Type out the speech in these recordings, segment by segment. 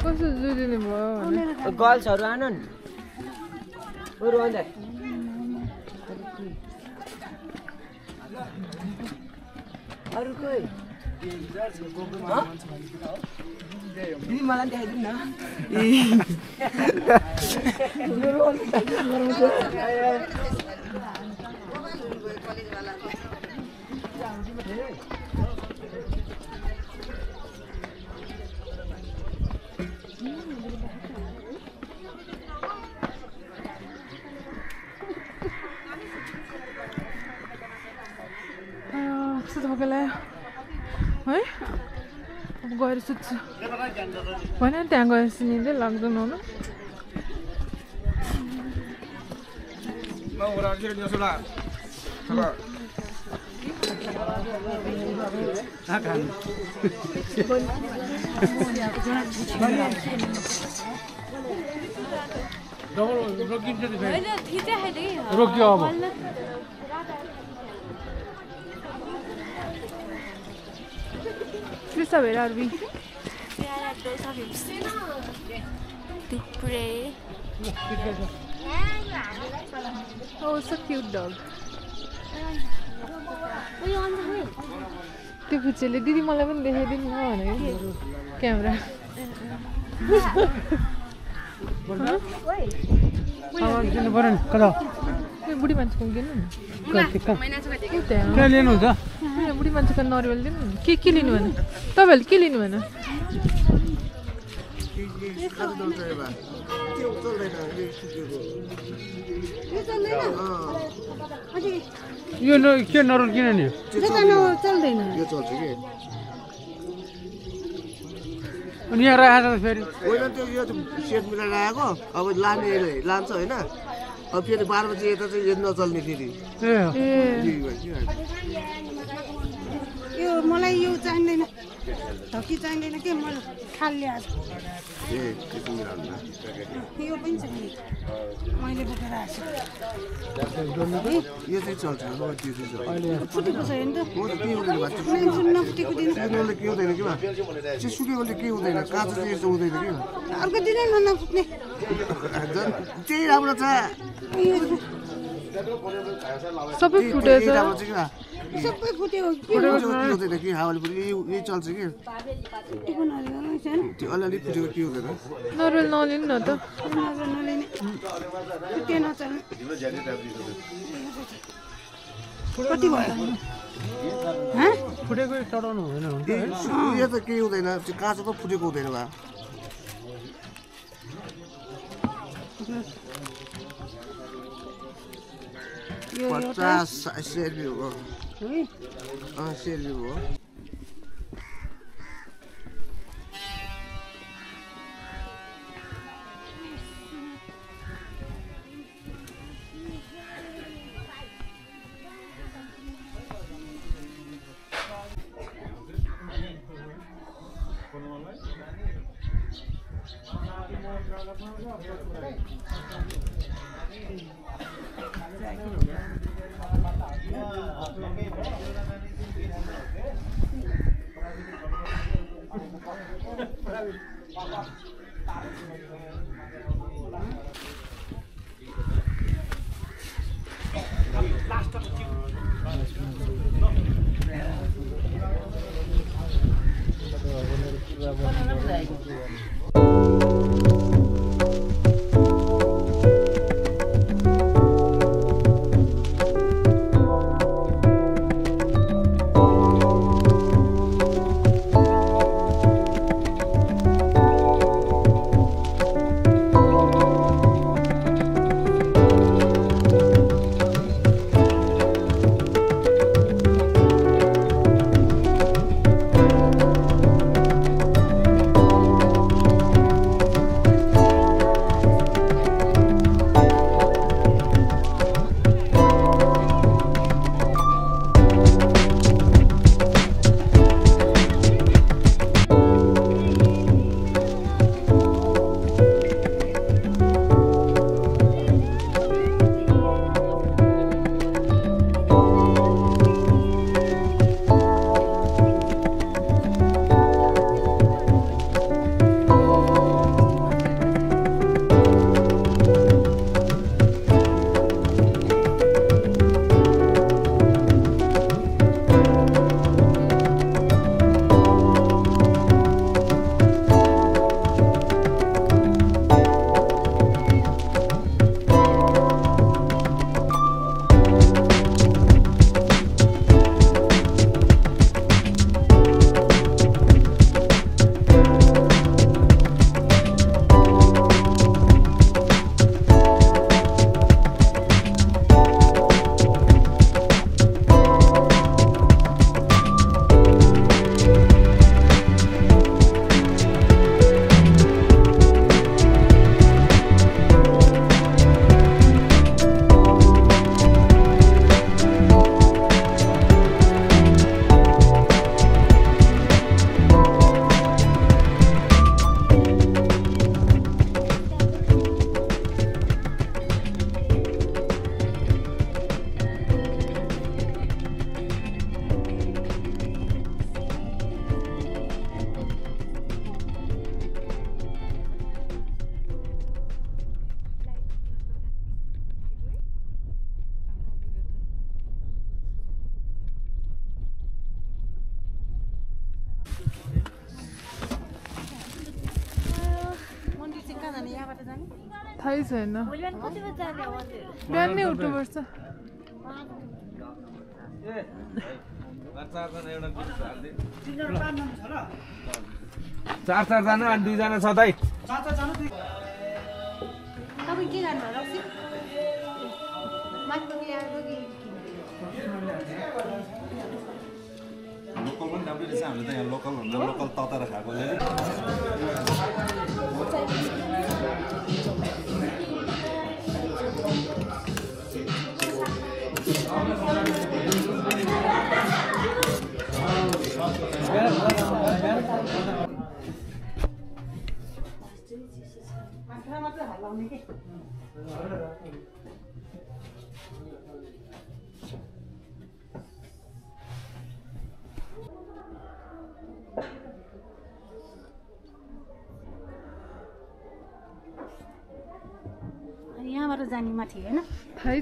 कसो जुदिने भयो गर्ल्सहरु आनन् बरु अन्त अरु कोही दिदी मलाई देखाइदिनु न कस्तो थकेला है अब गएर सुत्छु होइन त्यहाँ गएर निकै लाग्दैन होला रोकियो अब Bisa ver Arby. Oh, so cute dog. त्यो खुच्चेले दिदी मलाई पनि देखाइदिनु न भनेको क्यामेरा बुढी मान्छेको किन्नु के लिनुहुन्छ बुढी मान्छेको नरिवल दिनु के लिनु भने तपाईँहरूले के लिनु भने यो के नरुल किन नि चल्दैन यो चल्छ के अनि यहाँ राखेर फेरि होइन त्यो यो सेट मिलाएर आएको अब लाने लान्छ होइन अब फेरि 12 बजे यता चाहिँ यो नचल्ने फेरि यो मलाई यो चाहिँदैन धकी चाहिँदैन के मलाई खाली आज ए त्यो मिलाउनु यो पनि छ नि मैले बोकेर आएको यो चाहिँ चल्छ हो त्यो चाहिँ चल्छ अहिले फुटेको छ नि त हो त के हुँदैन बात नफुटेको दिन किनले के हुँदैन के चाहिँ सुकेकोले के हुँदैन काँचो चाहिँ यस्तो हुँदैन के अर्को दिनै नफुट्ने त्यही राम्रो छ सबै फुटेछ सबै फुट्यो हुँदैन कि हावाले पनि यही चल्छ कि फुटेको नलिनु त्यो अलिअलि फुटेको के हुँदैन नरिवल नलिनु न त नलिने फुटे नचल्ने कति भयो फुटेको चढाउनु हुँदैन यो त केही हुँदैन त्यो काँचो त फुटेको हुँदैन भा यो 50 रुपियाँ हो अँ 100 रुपियाँ हो यहाँबाट जाने थाहै छैन भोलि बिहान कति बजे जाने हो मन्दिर बिहान नै उठ्नुपर्छ चार जना अनि 2 जना सधैँ तपाईँ के गर्नु रक्सी माथि ल्याएर लोकल पनि राम्रो रहेछ हामीले त यहाँ लोकल भन्दा लोकल तताएर खाएकोले यहाँबाट जाने माथि होइन थाहै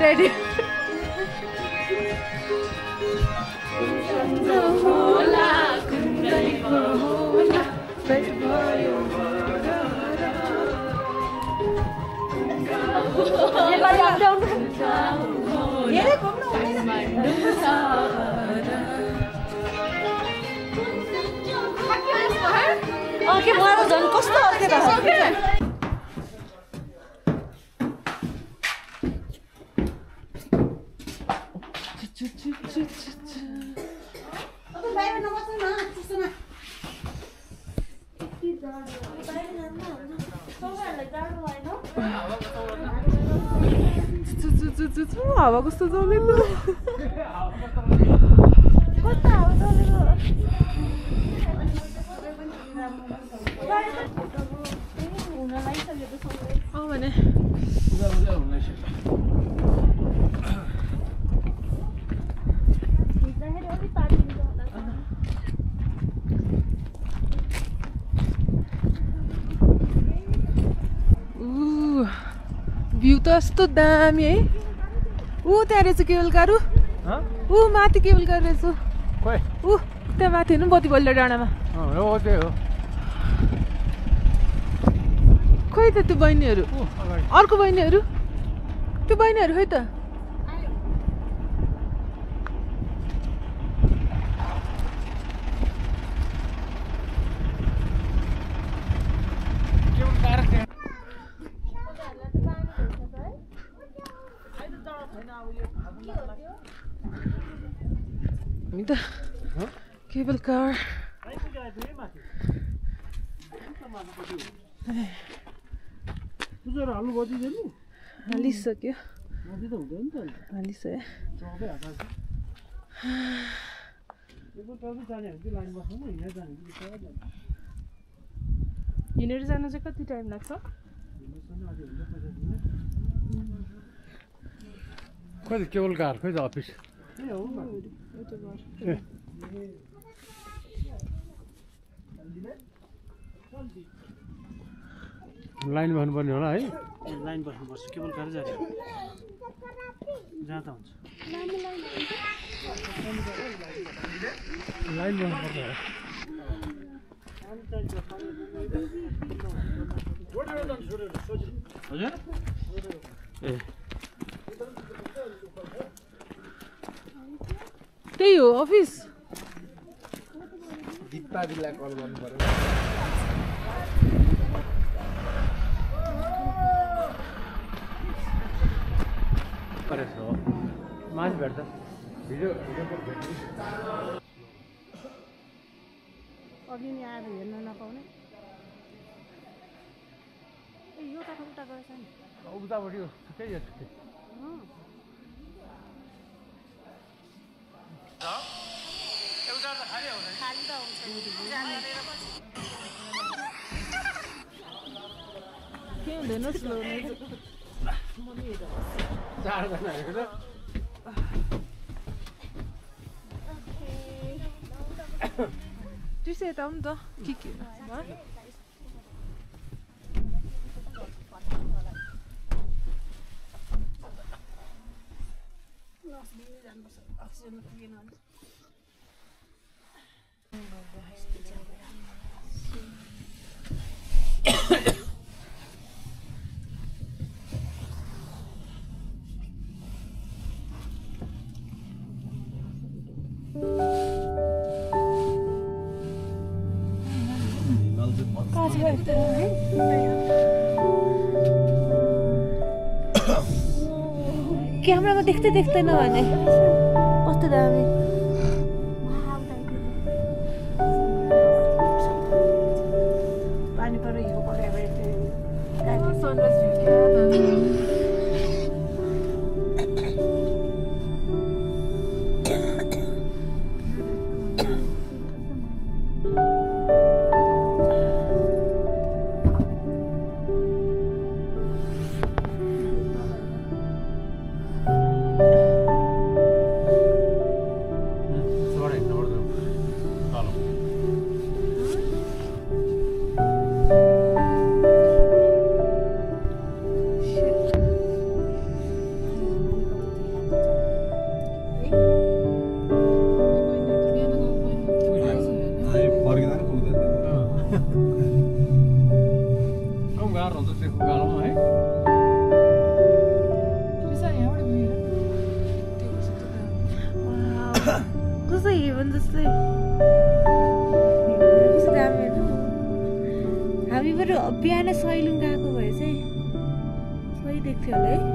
Ready? के मलाई झन् कस्तो अल्छी हावा कस्तो चलेको भने भ्यू त यस्तो दामी है ऊ त्यहाँ रहेछ केबल कारु ऊ माथि केबल कार रहेछ ऊ त्यहाँ माथि हेर्नु बत्ती बल्यो डाँडामा खोइ त त्यो बहिनीहरू अर्को बहिनीहरू त्यो बहिनीहरू खोइ त हामी त केबल कार हालिसक्यो हालिसक्यो हिँडेर जानु चाहिँ कति टाइम लाग्छ खोइ त केबल कार खोइ त अफिस लाइन बस्नुपर्ने होला है लाइन बस्नुपर्छ केबल कार जाने जहाँ त हुन्छ लाइन बस्नुपर्छ हजुर ए त्यही हो अफिस दिप्पा दिदीलाई कल गर्नु पर्यो परेछ हो माथि भेट्छ भिडियो भेट्नु अघि नि आएर हेर्न नपाउने ए यो त उता गएछ नि उतापट्टि ठिकै छ ठिकै एउटा त खाली आउँछ खाली त आउँछ के हुँदैन स्लो चारजना हेरेको त्यसै यता पनि त के क्यामेरामा देख्दैन भने कस्तो दामी पानी पर हिरो पऱ्यो हामी बरु बिहान सैलुङ गएको भए चाहिँ सही देख्थ्यो होला है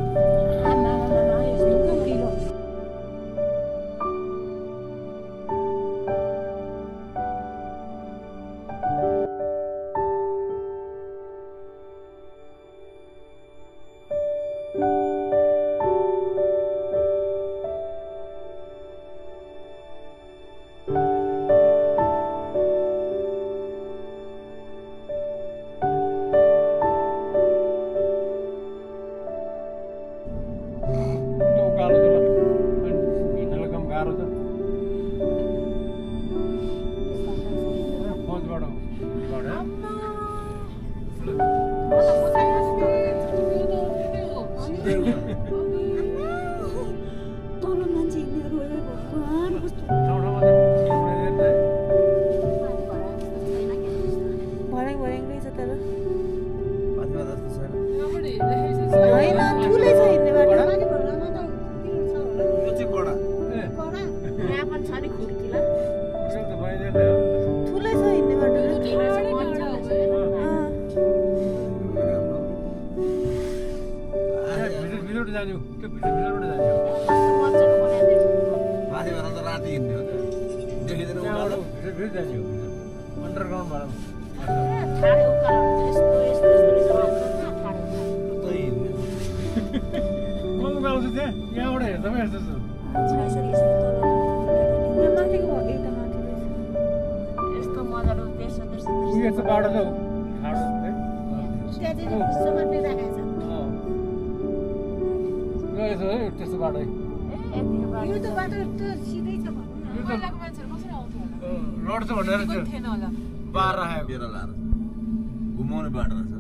घुमाउने बाटो रहेछ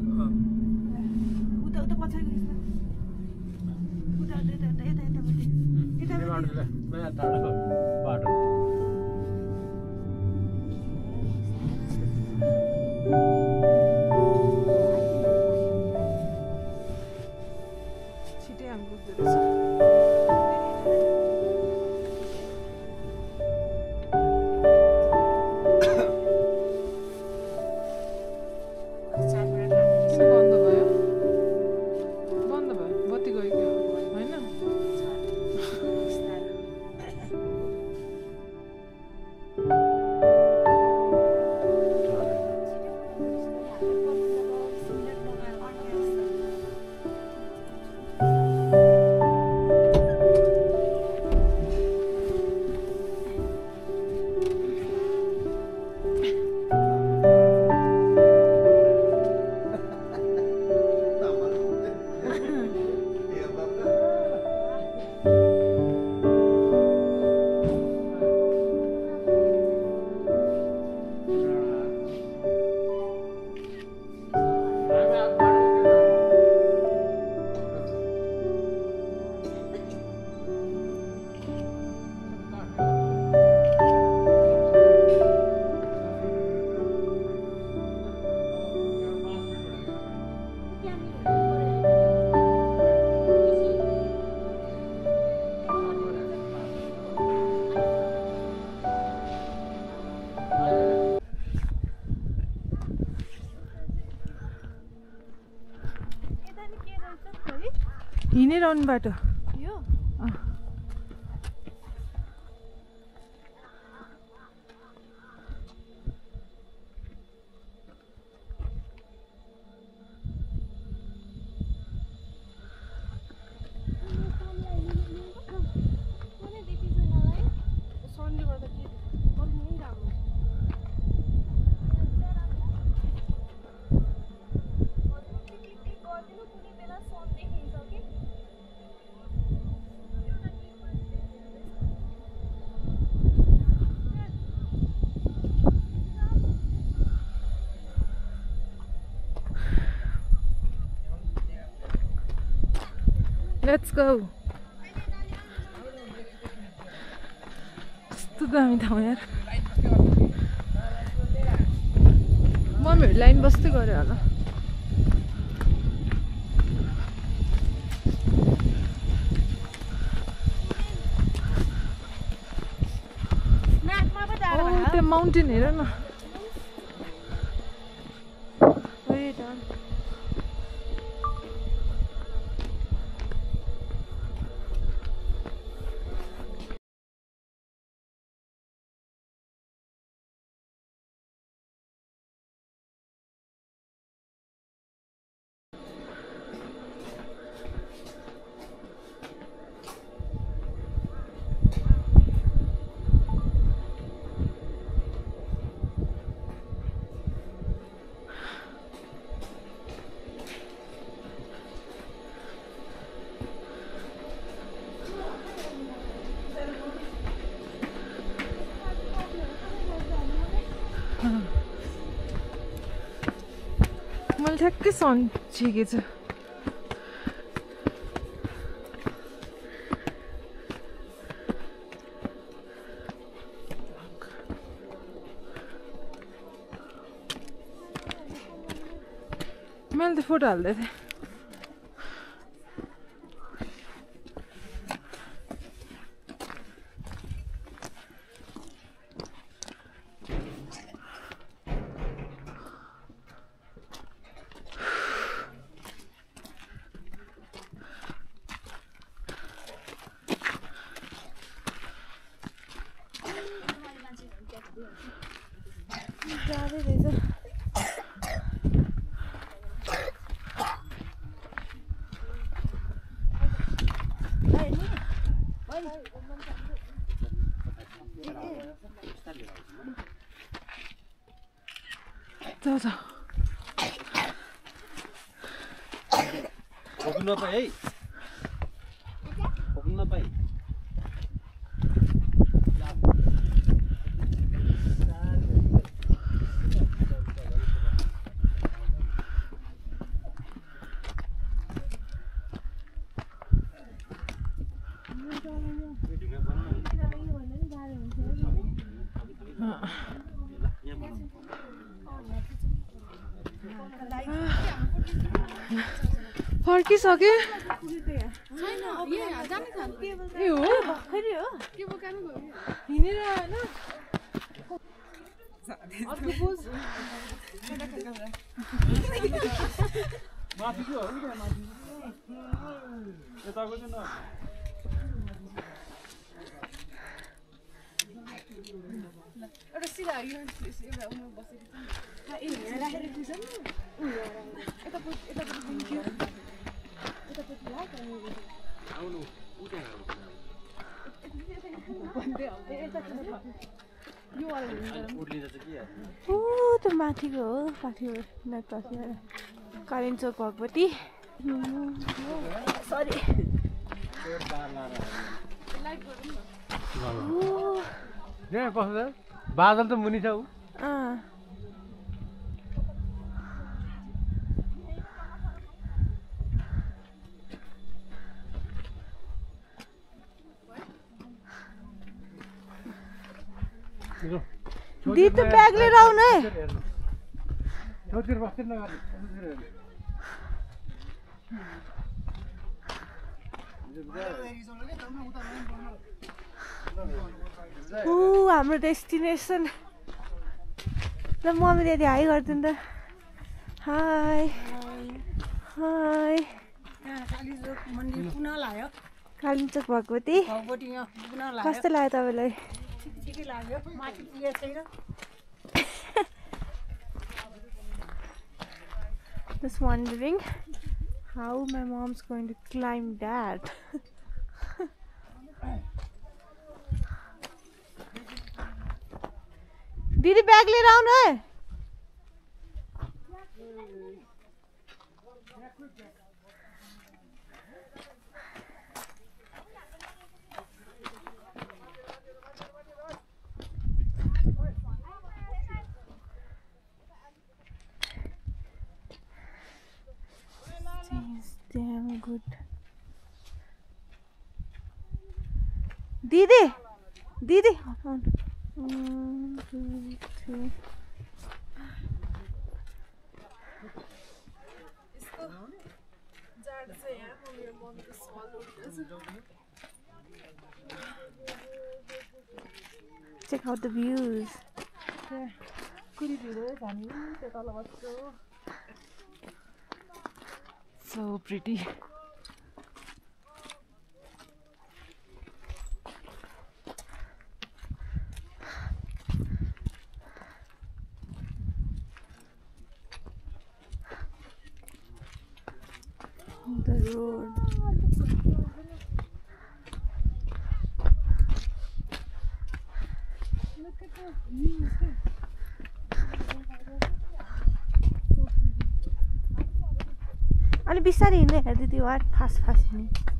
बाटो छिटै हामी पुग्दो रहेछ हिँडेर आउने बाटो यो Let's go. कस्तो दामी ठाउँ यार मम्मीहरू लाइन बस्दै गऱ्यो होला त्यो माउन्टेन हेर न मैले ठ्याक्कै सन झिकेछ मैले त फोटो हाल्दै थिएँ जाऊ Huwag na pa eh. Huwag na pa eh. फर्किसक्यो ए हो फेरि हो के बोकानु गयो हिँडेर आएन अर्को पोज माथि थियो हो नि माथि यताको चाहिँ न एउटा सिधा यो एउटा उमा बसेको छ ए राखेर पुग्छ नि यतापट्टि दिन्छु यतापट्टि ला आउनु उता यो वाला उर्लिँदा चाहिँ के ओ त्यो माथिको हो पाथी कालिम्पोङ चोक भगवती सरी यहाँ कस्तो बादल त मुनि छ उ दी त ब्याग लिएर आउनु है छेउतिर बस्दै नगर्नु हाम्रो डेस्टिनेसन ल मम्मी दिदी हाई गरिदिनु त हाई हाई कालीचोक मन्दिर पुनः लाग्यो कालिम्पोङ भगवती भगवती यहाँ पुनः लाग्यो कस्तो लाग्यो तपाईँलाई ठिकै लाग्यो माथि पुगेको छैन Just wondering how my mom's going to climb that. Didi bag ले आउनु है Damn good. Didi, Didi. 1, 2, 3. Check out the views. So pretty. The road. Look at the views. अलि बिस्तारै हिँड्ने हेर दिदी वाट फास्ट फास्ट हिँड्ने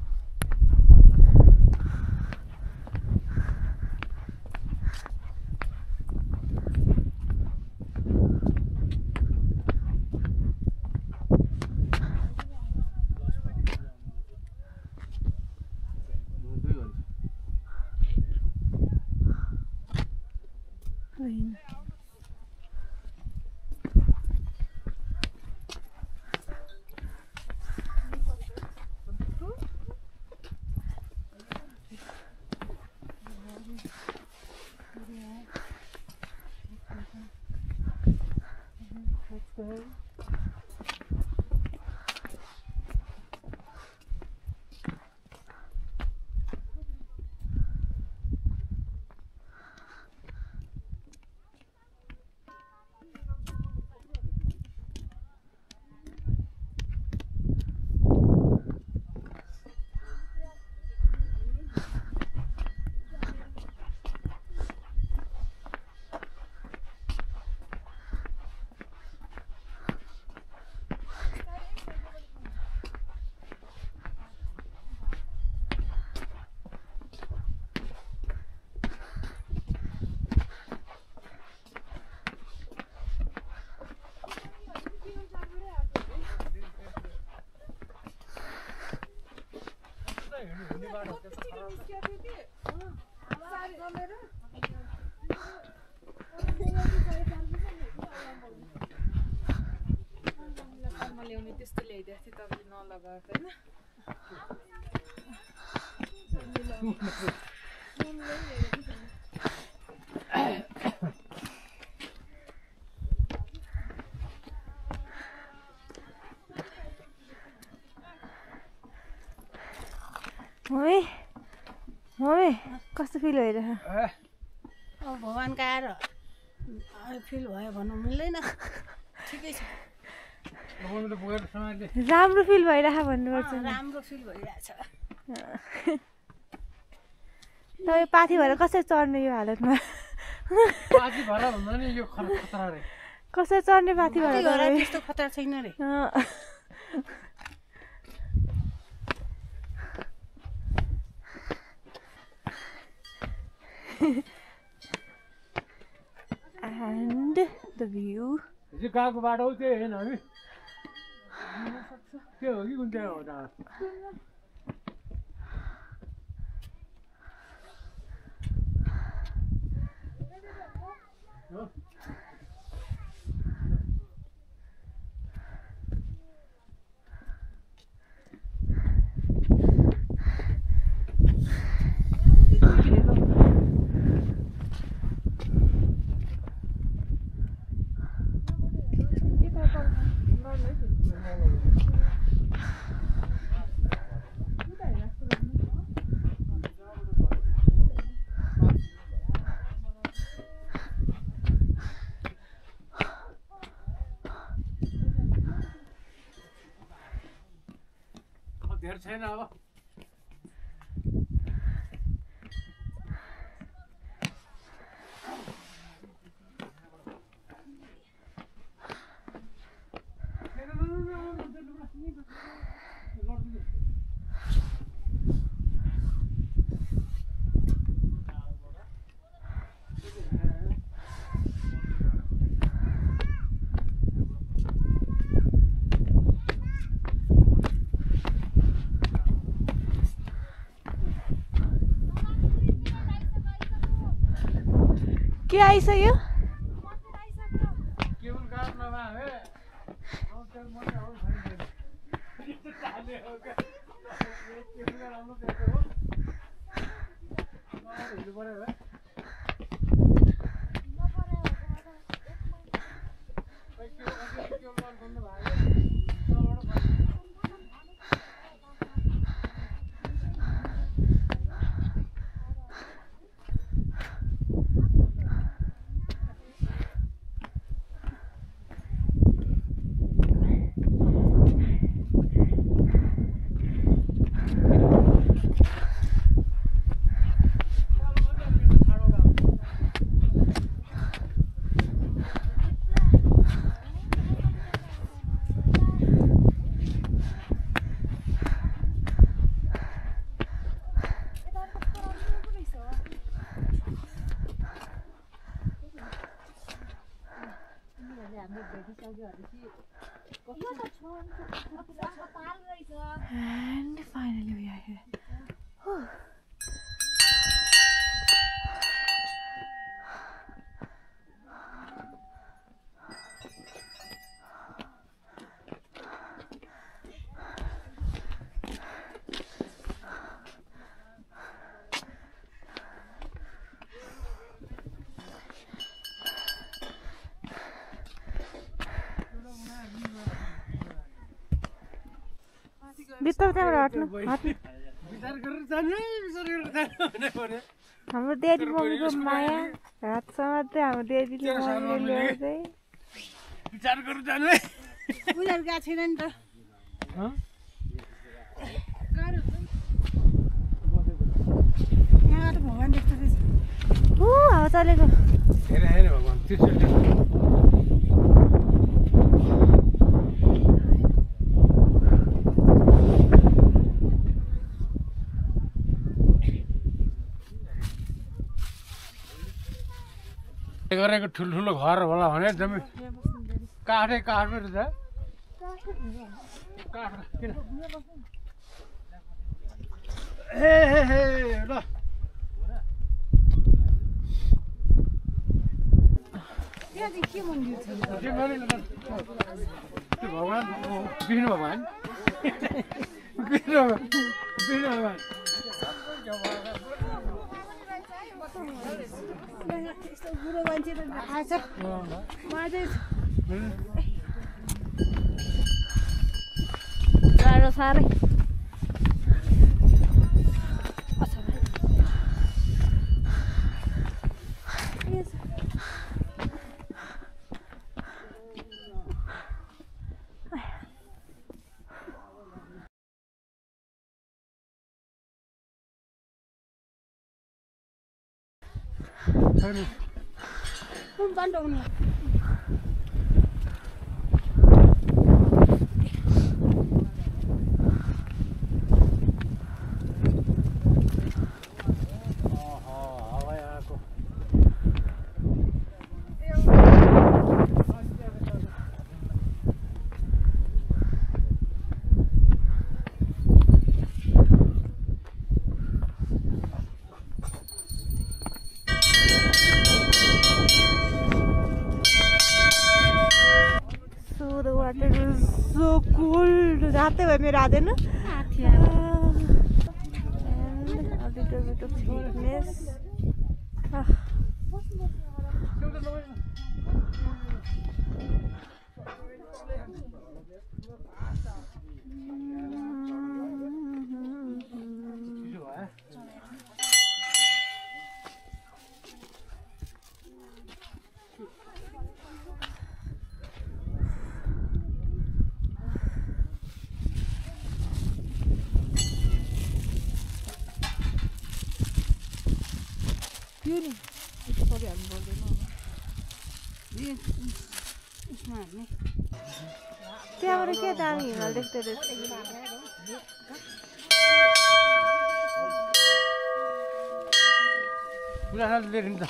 ल्याउने त्यस्तो ल्याइदिएको थिएँ तपाईँले नलगाएको हैन मम्मी मम्मी कस्तो फिल भइरहेछ अब भगवान्का आएर फिल भयो भन्नु मिल्दैन ठिकै छ राम्रो फिल भइरहेछ भन्नुपर्छ राम्रो फिल भइरहेछ तपाईँ पाथी भएर कसरी चढ्ने यो हालतमा पाथी भएर भन्दा नि यो खतरा रे कसरी चढ्ने पाथी भएर त्यस्तो खतरा छैन रे and the view यो गाको बाटो चाहिँ हैन हामी के हो कि कुन चाहिँ हो त छैन अब के आइसक्यो केबल कार नभए And finally we are here. Whew. भित्र त्यहाँबाट हट्नु विचार गरेर जाने भने पर्यो हाम्रो दिदी मम्मीको माया हात समात्दै हाम्रो दिदीले मम्मीले ल्याउँदै विचार गरेर जानु उनीहरू गएको छैन नि त यहाँबाट भगवान् देख्दो रहेछ हावा चलेको हेरे हेरे भगवान् त्यो गरेको ठुल्ठुलो घर होला भने जम्मै काठै काठमै रहेछ काठ किन ए ल के मन्दिर छ भगवान् विष्णु भगवान् विष्णु भगवान् यस्तो बुढो मान्छे त थाहा छ उहाँ चाहिँ गाह्रो साह्रै कुन बाटोमा so cold. रातै भयो मेरो आदैन and a little bit of sweetness. यो नि यसरी हाल्नु पर्दैन यसमा हाल्ने त्यहाँबाट के दामी हिमाल देख्दै रहेछ पुरा लिएर नि त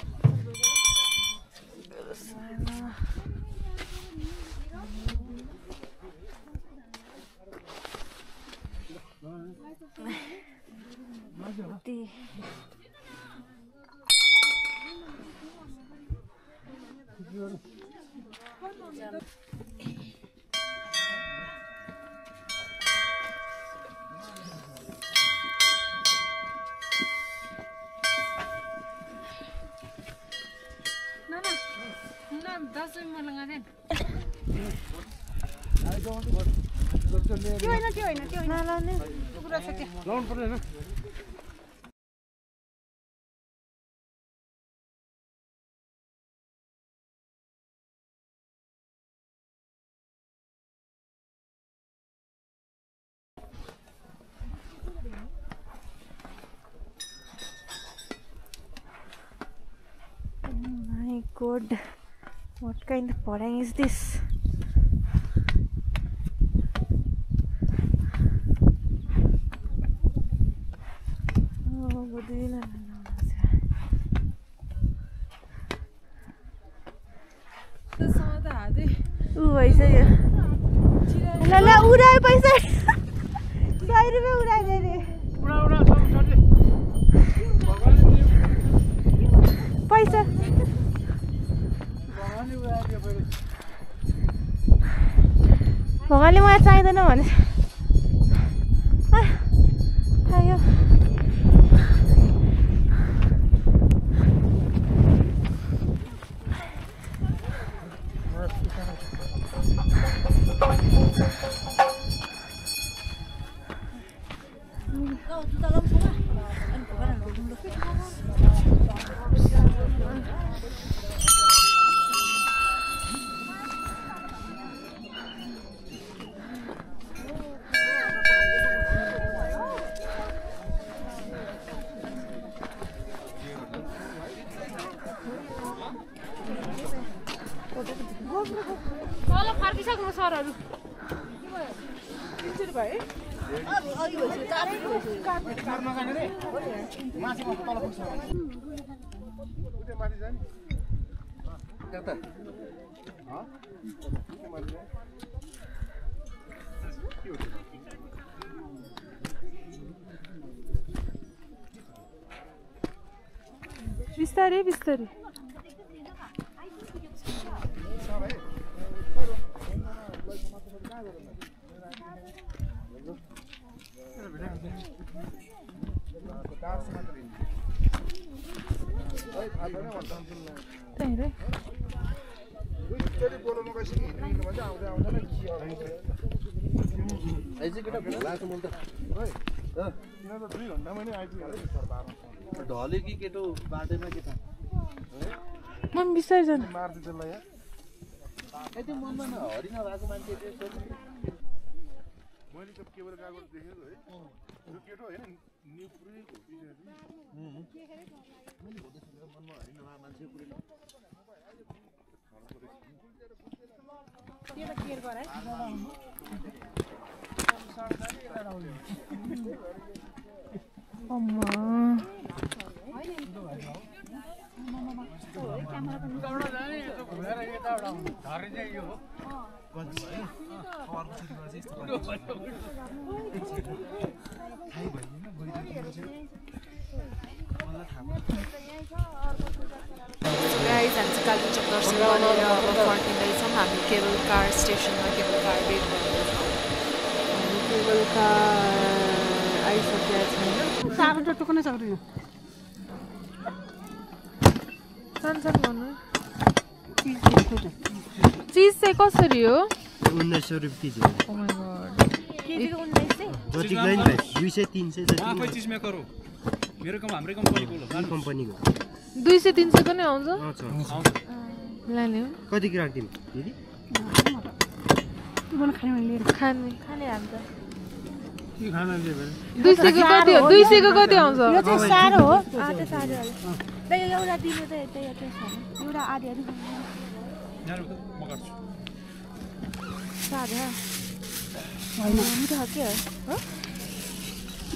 त्यो होइन नलाउने कुरा छ क्या लाउनु पर्दैन My God, what kind of parang is this? Oh, budila na siya. Saan ta ade? Paisa yo. Lala uray paisa. 100 रुपैयाँ उडाइ दे रे. उडा सब छोड्दे पैसा भगवानले मलाई चाहिँदैन भने आयो तल फर्किसक्नु सरहरू बिस्तारै बिस्तारै ढले कि केटो बाटोमा के थाहा मन बिस्तारै जानु यति मनमा हरि नभएको मान्छे मैले त केबल कागज देखेको है त्यो केटो हैन निपुरीको मनमा हरि नभएको मान्छे पुरै गाइज हामी चाहिँ कालिम्पोङ दर्शन गरेर अब फर्किँदैछौँ हामी केबल कार स्टेसनमा केबल कार वेट गर्दैछौँ केबल कार आइसकेको छैन साह्रो त टोक्नै सक्दैन सानसानो भन्नु चिज चाहिँ कसरी हो 1900 रुपैयाँ Oh my god. जति लाइन भाइ 200 300 जति कोही चीजमा करो मेरो कम हाम्रै कम्पनीको हो कम्पनीको 200 300 पनि आउँछ आउँछ लाने हो कति राख्दिनु दिदी खाने खाने हामी त के खाना दियो भने 200 को कति हो 200 को कति आउँछ यो चाहिँ साह्रो हो आधा साह्रो होला दाइ एउटा दिनु त यतै यतै छ एउटा आधी आधी यहाँ म गर्छु साधा होइन मिठो के हो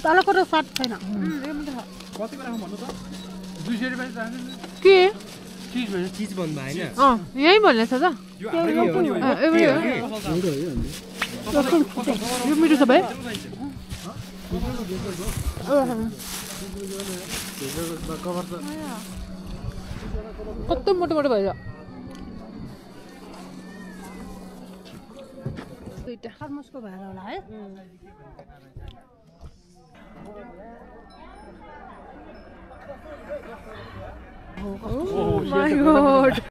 तलको त स्वाद छैन यो मिठो कति बेला भन्नु त 200 रुपैयाँ राख्नु के चीज भने चिज भन्नु भएन यही भन्ने छ त यो यो मिठो छ भाइ कस्तो मोटो मोटो भइछ दुईटा थर्मसको भएर होला है Oh my god.